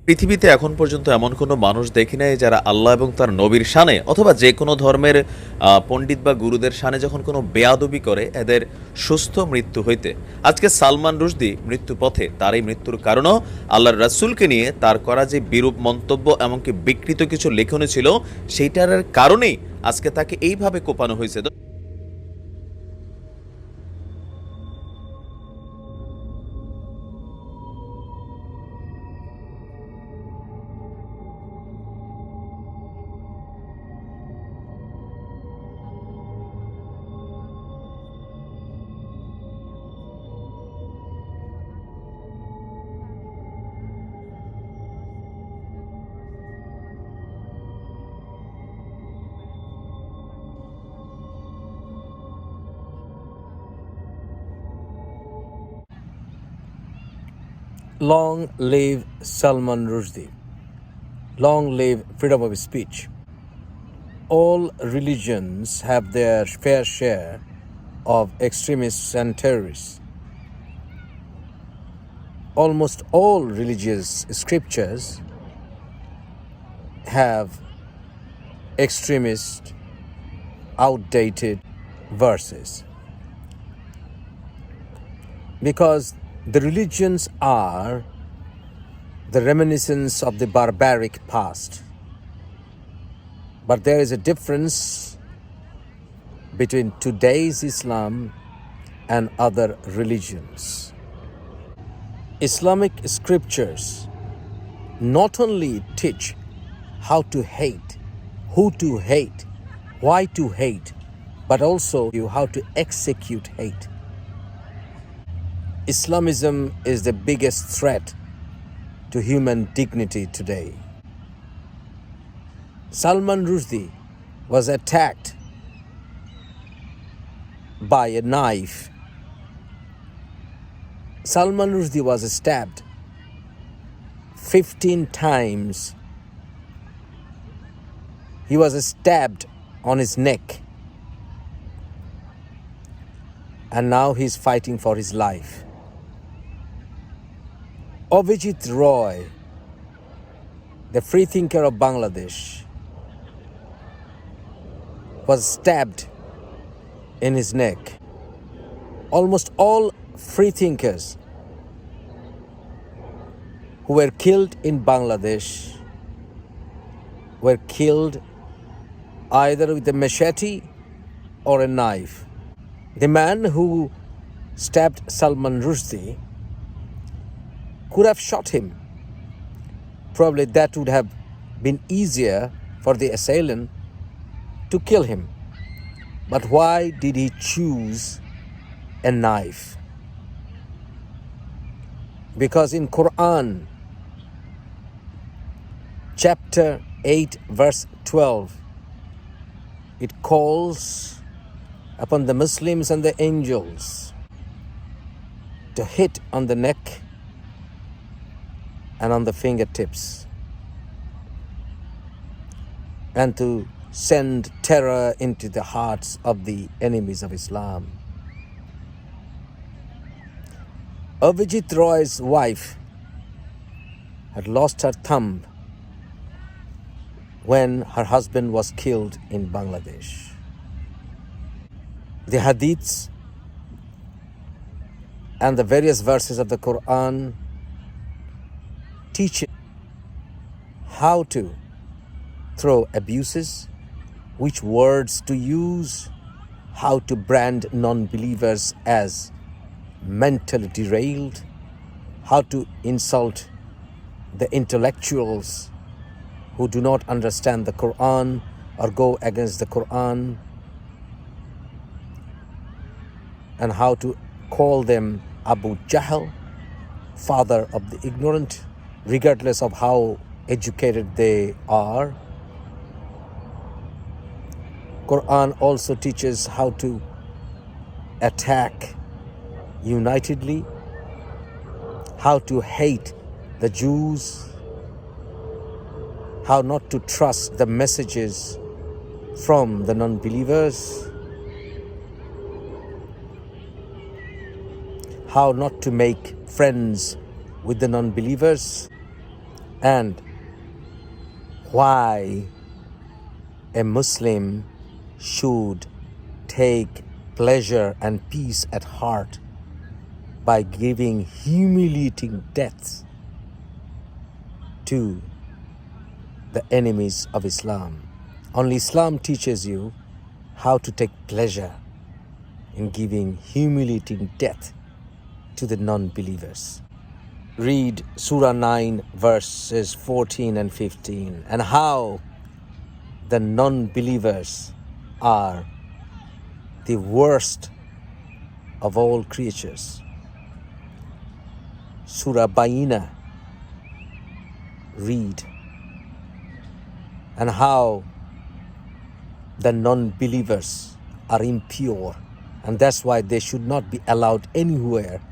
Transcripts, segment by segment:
পৃথিবীতে এখন পর্যন্ত এমন কোনো মানুষ দেখি নাই যারা আল্লাহ এবং তার নবীর শানে অথবা যে কোনো ধর্মের পণ্ডিত বা গুরুদের শানে যখন কোনো বেয়াদবি করে এদের সুস্থ মৃত্যু হইতে। আজকে সালমান রুশদি মৃত্যু পথে, তার এই মৃত্যুর কারণও আল্লাহর রাসূলকে নিয়ে তার করা যে বিরূপ মন্তব্য এমনকি বিকৃত কিছু লেখনী ছিল, সেইটার কারণেই আজকে তাকে এইভাবে কোপানো হয়েছে। Long live Salman Rushdie. Long live freedom of speech. All religions have their fair share of extremists and terrorists. Almost all religious scriptures have extremist, outdated verses. Because the religions are the reminiscence of the barbaric past. But there is a difference between today's Islam and other religions. Islamic scriptures not only teach how to hate, who to hate, why to hate, but also how to execute hate. Islamism is the biggest threat to human dignity today. Salman Rushdie was attacked by a knife. Salman Rushdie was stabbed 15 times. He was stabbed on his neck. And now he's fighting for his life. Avijit Roy, the freethinker of Bangladesh, was stabbed in his neck. Almost all freethinkers who were killed in Bangladesh were killed either with a machete or a knife. The man who stabbed Salman Rushdie could have shot him. Probably that would have been easier for the assailant to kill him. But why did he choose a knife? Because in Quran, chapter 8, verse 12, it calls upon the Muslims and the angels to hit on the neck and on the fingertips, and to send terror into the hearts of the enemies of Islam. Avijit Roy's wife had lost her thumb when her husband was killed in Bangladesh. The hadiths and the various verses of the Quran teach how to throw abuses, which words to use, how to brand non-believers as mentally derailed, how to insult the intellectuals who do not understand the Quran or go against the Quran, and how to call them Abu Jahl, father of the ignorant, regardless of how educated they are. Quran also teaches how to attack unitedly, how to hate the Jews, how not to trust the messages from the non-believers, how not to make friends with the non-believers, and why a Muslim should take pleasure and peace at heart by giving humiliating deaths to the enemies of Islam. Only Islam teaches you how to take pleasure in giving humiliating death to the non-believers. Read Surah 9 verses 14 and 15 and how the non-believers are the worst of all creatures. Surah Bayyinah, read, and how the non-believers are impure, and that's why they should not be allowed anywhere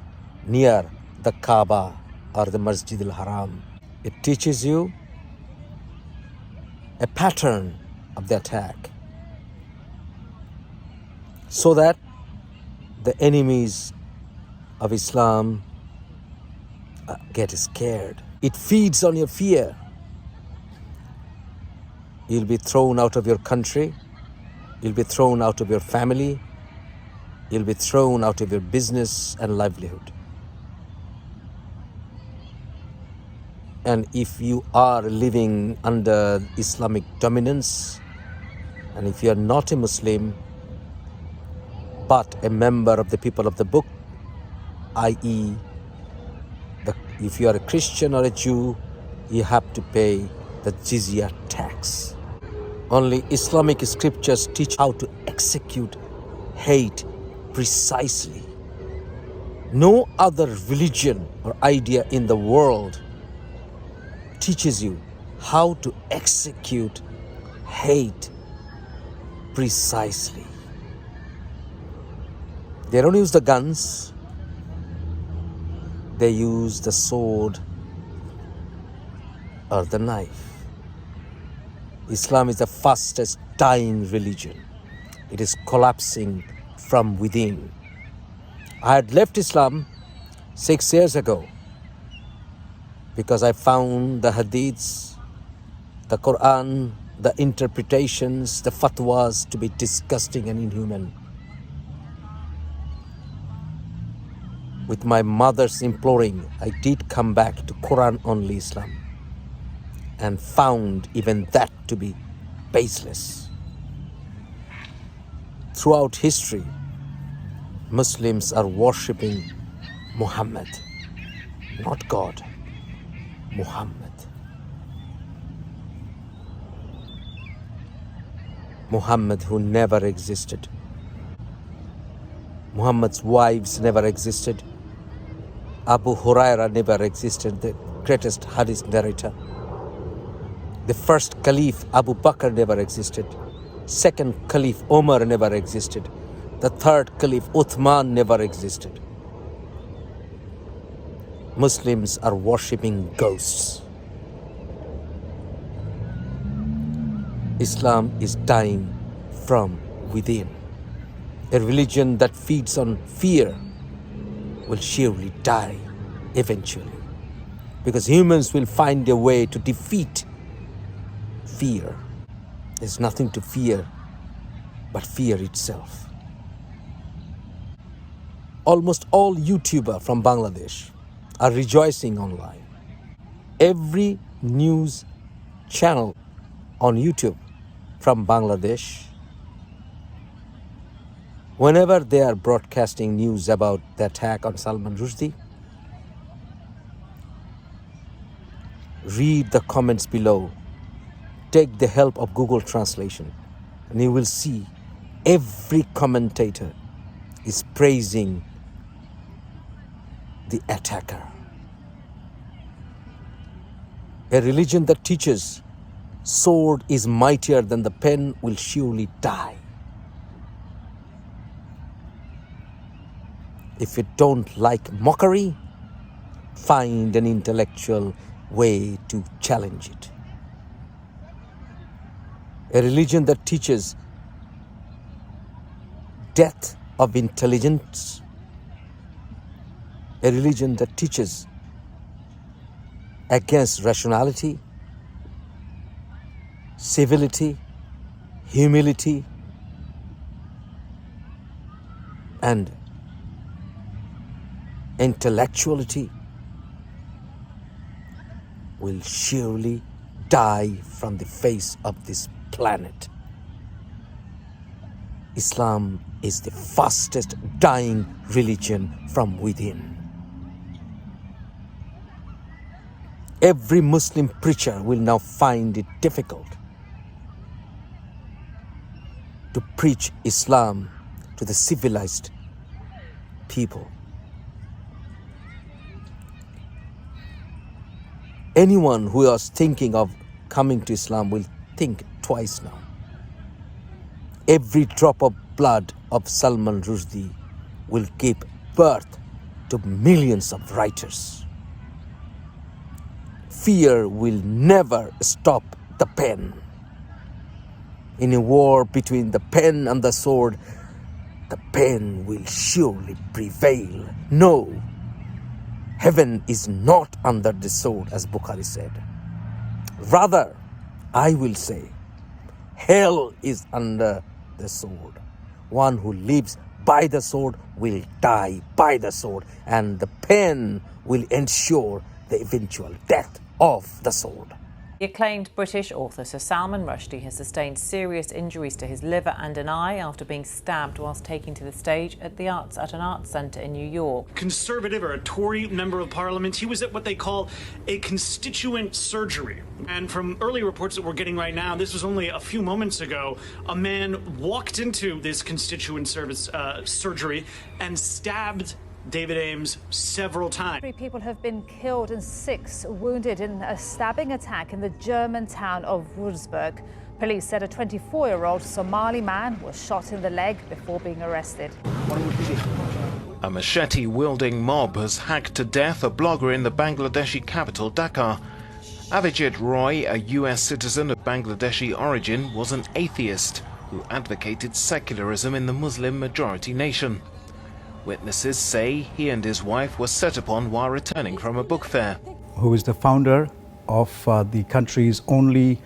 near the Kaaba or the Masjid al-Haram. It teaches you a pattern of the attack so that the enemies of Islam get scared. It feeds on your fear. You'll be thrown out of your country. You'll be thrown out of your family. You'll be thrown out of your business and livelihood. And if you are living under Islamic dominance, and if you are not a Muslim, but a member of the people of the book, i.e., if you are a Christian or a Jew, you have to pay the jizya tax. Only Islamic scriptures teach how to execute hate precisely. No other religion or idea in the world teaches you how to execute hate precisely. They don't use the guns. They use the sword or the knife. Islam is the fastest dying religion. It is collapsing from within. I had left Islam 6 years ago because I found the hadiths, the Quran, the interpretations, the fatwas to be disgusting and inhuman. With my mother's imploring, I did come back to Quran-only Islam and found even that to be baseless. Throughout history, Muslims are worshipping Muhammad, not God, Muhammad. Muhammad who never existed. Muhammad's wives never existed. Abu Huraira never existed, the greatest hadith narrator. The first Caliph Abu Bakr never existed. Second Caliph Omar never existed. The third Caliph Uthman never existed. Muslims are worshipping ghosts. Islam is dying from within. A religion that feeds on fear will surely die eventually, because humans will find a way to defeat fear. There's nothing to fear but fear itself. Almost all YouTubers from Bangladesh are rejoicing online. Every news channel on YouTube from Bangladesh, whenever they are broadcasting news about the attack on Salman Rushdie, read the comments below. Take the help of Google Translation, and you will see every commentator is praising the attacker. A religion that teaches sword is mightier than the pen will surely die. If you don't like mockery, find an intellectual way to challenge it. A religion that teaches death of intelligence, a religion that teaches against rationality, civility, humility, and intellectuality will surely die from the face of this planet. Islam is the fastest dying religion from within. Every Muslim preacher will now find it difficult to preach Islam to the civilized people. Anyone who was thinking of coming to Islam will think twice now. Every drop of blood of Salman Rushdie will give birth to millions of writers. Fear will never stop the pen. In a war between the pen and the sword, the pen will surely prevail. No, heaven is not under the sword, as Bukhari said. Rather, I will say, hell is under the sword. One who lives by the sword will die by the sword, and the pen will ensure the eventual death of the sword. The acclaimed British author Sir Salman Rushdie has sustained serious injuries to his liver and an eye after being stabbed whilst taking to the stage at an arts centre in New York. Conservative or a Tory member of Parliament, he was at what they call a constituent surgery. And from early reports that we're getting right now, this was only a few moments ago, a man walked into this constituent surgery and stabbed David Ames several times. 3 people have been killed and 6 wounded in a stabbing attack in the German town of Würzburg. Police said a 24-year-old Somali man was shot in the leg before being arrested. A machete-wielding mob has hacked to death a blogger in the Bangladeshi capital, Dhaka. Avijit Roy, a US citizen of Bangladeshi origin, was an atheist who advocated secularism in the Muslim-majority nation. Witnesses say he and his wife were set upon while returning from a book fair. Who is the founder of the country's only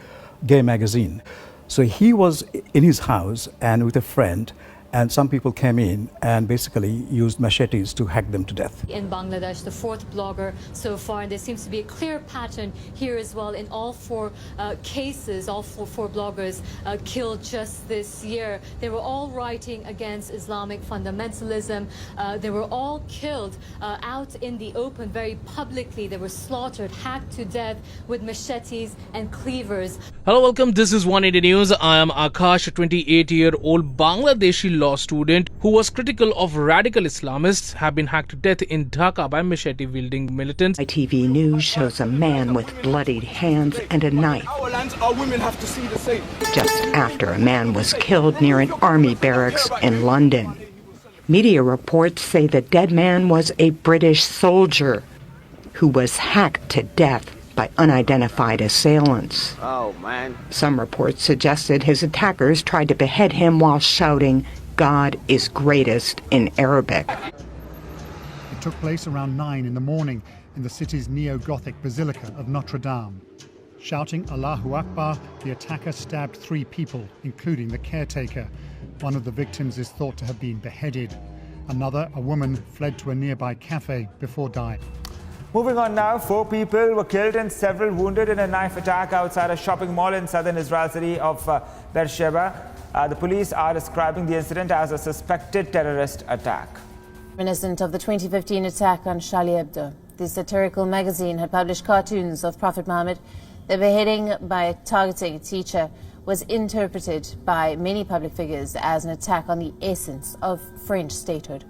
gay magazine. So he was in his house and with a friend, and some people came in and basically used machetes to hack them to death. In Bangladesh, the 4th blogger so far, and there seems to be a clear pattern here as well in all 4 cases, all four bloggers killed just this year. They were all writing against Islamic fundamentalism. They were all killed out in the open, very publicly. They were slaughtered, hacked to death with machetes and cleavers. Hello, welcome. This is 180 News. I am Akash, a 28-year-old Bangladeshi law student who was critical of radical Islamists, have been hacked to death in Dhaka by machete-wielding militants. ITV News shows a man with bloodied hands and a knife. Our women have to see the same. Just after a man was killed near an army barracks in London. Media reports say the dead man was a British soldier who was hacked to death by unidentified assailants. Oh, man. Some reports suggested his attackers tried to behead him while shouting, "God is greatest" in Arabic. It took place around 9 in the morning in the city's neo-Gothic Basilica of Notre Dame. Shouting Allahu Akbar, the attacker stabbed 3 people, including the caretaker. One of the victims is thought to have been beheaded. Another, a woman, fled to a nearby cafe before dying. Moving on now, 4 people were killed and several wounded in a knife attack outside a shopping mall in southern Israel city of Beersheba. The police are describing the incident as a suspected terrorist attack. Reminiscent of the 2015 attack on Charlie Hebdo, the satirical magazine had published cartoons of Prophet Muhammad. The beheading by targeting a teacher was interpreted by many public figures as an attack on the essence of French statehood.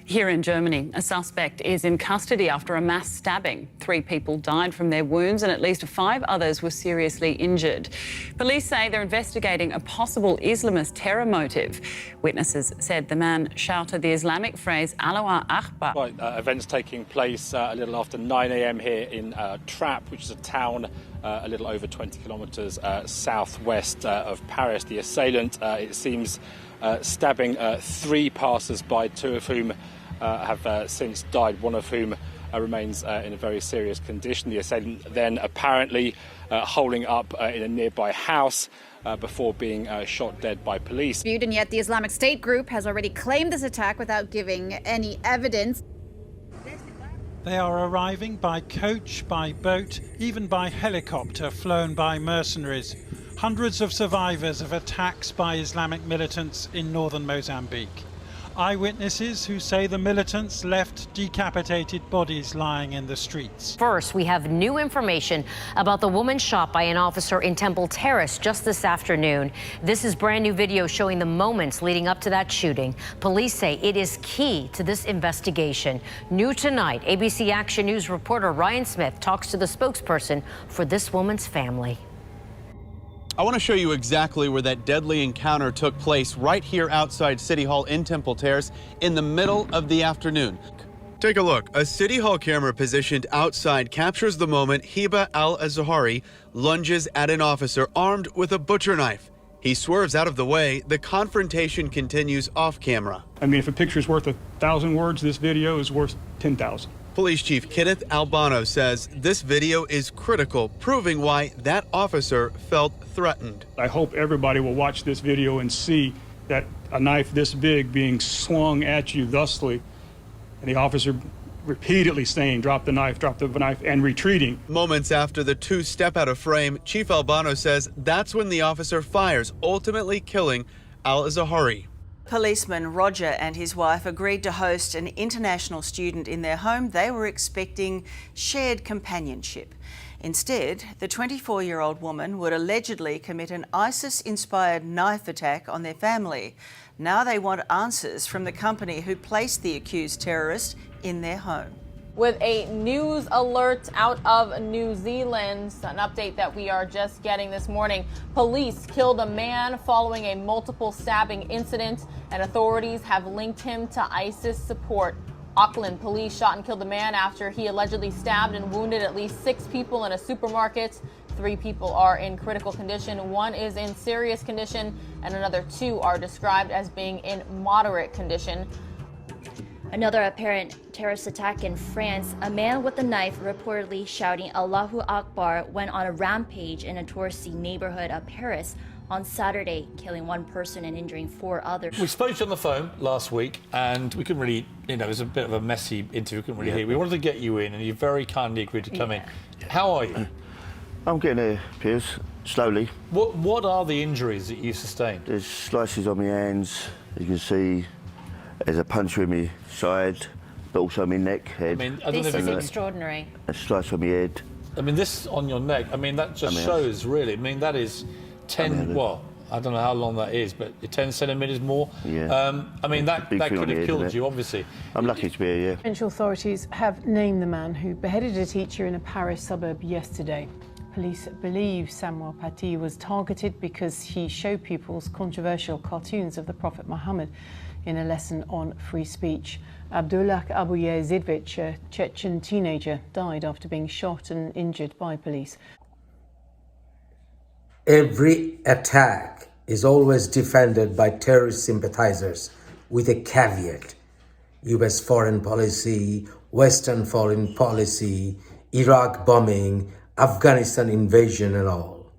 Here in Germany, a suspect is in custody after a mass stabbing. 3 people died from their wounds and at least 5 others were seriously injured. Police say they're investigating a possible Islamist terror motive. Witnesses said the man shouted the Islamic phrase Allahu Akbar. Events taking place a little after 9 a.m. here in Trappes, which is a town a little over 20 kilometres southwest of Paris. The assailant, it seems, stabbing 3 passers-by, 2 of whom have since died, one of whom remains in a very serious condition. The assailant then apparently holding up in a nearby house before being shot dead by police. And yet the Islamic State group has already claimed this attack without giving any evidence. They are arriving by coach, by boat, even by helicopter flown by mercenaries. Hundreds of survivors of attacks by Islamic militants in northern Mozambique. Eyewitnesses who say the militants left decapitated bodies lying in the streets. First, we have new information about the woman shot by an officer in Temple Terrace just this afternoon. This is brand new video showing the moments leading up to that shooting. Police say it is key to this investigation. New tonight, ABC Action News reporter Ryan Smith talks to the spokesperson for this woman's family. I want to show you exactly where that deadly encounter took place right here outside City Hall in Temple Terrace in the middle of the afternoon. Take a look. A City Hall camera positioned outside captures the moment Hiba al-Azhari lunges at an officer armed with a butcher knife. He swerves out of the way. The confrontation continues off camera. I mean, if a picture's worth 1,000 words, this video is worth 10,000. Police Chief Kenneth Albano says this video is critical, proving why that officer felt threatened. I hope everybody will watch this video and see that a knife this big being swung at you thusly, and the officer repeatedly saying, drop the knife, and retreating. Moments after the two step out of frame, Chief Albano says that's when the officer fires, ultimately killing al-Azhari. Policeman Roger and his wife agreed to host an international student in their home. They were expecting shared companionship. Instead, the 24-year-old woman would allegedly commit an ISIS-inspired knife attack on their family. Now they want answers from the company who placed the accused terrorist in their home. With a news alert out of New Zealand, an update that we are just getting this morning. Police killed a man following a multiple stabbing incident, and authorities have linked him to ISIS support. Auckland police shot and killed a man after he allegedly stabbed and wounded at least 6 people in a supermarket. 3 people are in critical condition, 1 is in serious condition, and another 2 are described as being in moderate condition. Another apparent terrorist attack in France. A man with a knife reportedly shouting Allahu Akbar went on a rampage in a touristy neighborhood of Paris on Saturday, killing 1 person and injuring 4 others. We spoke to you on the phone last week and we couldn't really, it was a bit of a messy interview, we couldn't really hear. We wanted to get you in and you very kindly agreed to come in. How are you? I'm getting there, Piers, slowly. What are the injuries that you sustained? There's slices on my hands, you can see. There's a puncture in my side, but also my neck, head. I don't this is extraordinary. A slice on my head. I mean, this on your neck, that just shows, really. I mean, that is 10, I don't know how long that is, but 10 centimetres more. Yeah. That could have killed you, obviously. I'm lucky to be here, yeah. French authorities have named the man who beheaded a teacher in a Paris suburb yesterday. Police believe Samuel Paty was targeted because he showed pupils controversial cartoons of the Prophet Muhammad in a lesson on free speech. Abdullah Abuyezidovich, a Chechen teenager, died after being shot and injured by police. Every attack is always defended by terrorist sympathizers with a caveat. US foreign policy, Western foreign policy, Iraq bombing, Afghanistan invasion and all.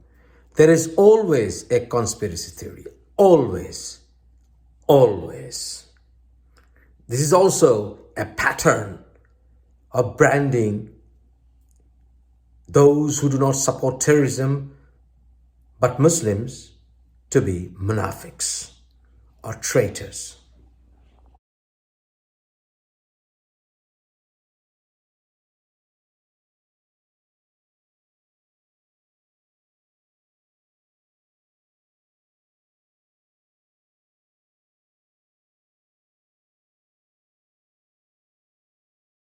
There is always a conspiracy theory. Always. Always. This is also a pattern of branding those who do not support terrorism but Muslims to be munafiqs or traitors.